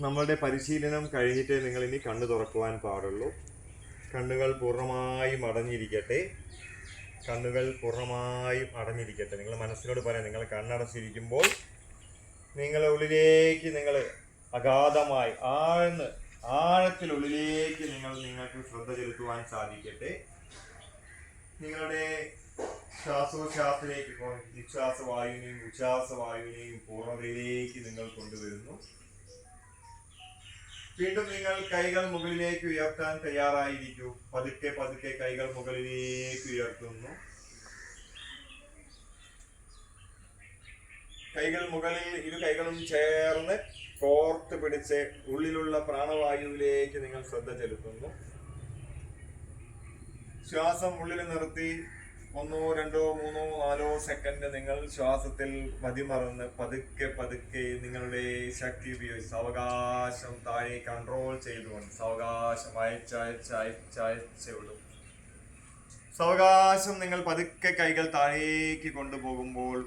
നമ്മളുടെ പരിശീലനം കഴിഞ്ഞിട്ടേ നിങ്ങൾ ഇനി കണ്ണു തുറക്കുവാൻ പാടുള്ളൂ. കണ്ണുകൾ പൂർണ്ണമായും അടഞ്ഞിരിക്കട്ടെ. കണ്ണുകൾ പൂർണ്ണമായും അടഞ്ഞിരിക്കട്ടെ. നിങ്ങൾ മനസ്സിനോട് പറയാം, നിങ്ങൾ കണ്ണടച്ചിരിക്കുമ്പോൾ നിങ്ങളുടെ ഉള്ളിലേക്ക് നിങ്ങൾ അഗാധമായി ആഴത്തിനുള്ളിലേക്ക് നിങ്ങൾക്ക് ശ്രദ്ധ ചെലുത്തുവാൻ സാധിക്കട്ടെ. നിങ്ങളുടെ ശ്വാസോച്ഛ്വാസത്തിലേക്ക് നിശ്വാസവായുവിനെയും ഉച്ഛ്വാസവായുവിനെയും പൂർണ്ണതയിലേക്ക് നിങ്ങൾ കൊണ്ടുവരുന്നു. വീണ്ടും നിങ്ങൾ കൈകൾ മുകളിലേക്ക് ഉയർത്താൻ തയ്യാറായിരിക്കൂ. പതുക്കെ പതുക്കെ കൈകൾ മുകളിലേക്ക് ഉയർത്തുന്നു. കൈകൾ മുകളിൽ, ഇരു കൈകളും ചേർന്ന് കോർത്ത് പിടിച്ച് ഉള്ളിലുള്ള പ്രാണവായുവിലേക്ക് നിങ്ങൾ ശ്രദ്ധ ചെലുത്തുന്നു. ശ്വാസം ഉള്ളിൽ നിർത്തി 1, 2, 3, 4 സെക്കൻഡ് നിങ്ങൾ ശ്വാസത്തിൽ മതിമറന്ന് പതുക്കെ പതുക്കെ നിങ്ങളുടെ ശക്തി ഉപയോഗിച്ച് സാവകാശം താഴെ കൺട്രോൾ ചെയ്തുകൊണ്ട് സാവകാശം അയച്ച് വിടും. സാവകാശം നിങ്ങൾ പതുക്കെ കൈകൾ താഴേക്ക് കൊണ്ടുപോകുമ്പോൾ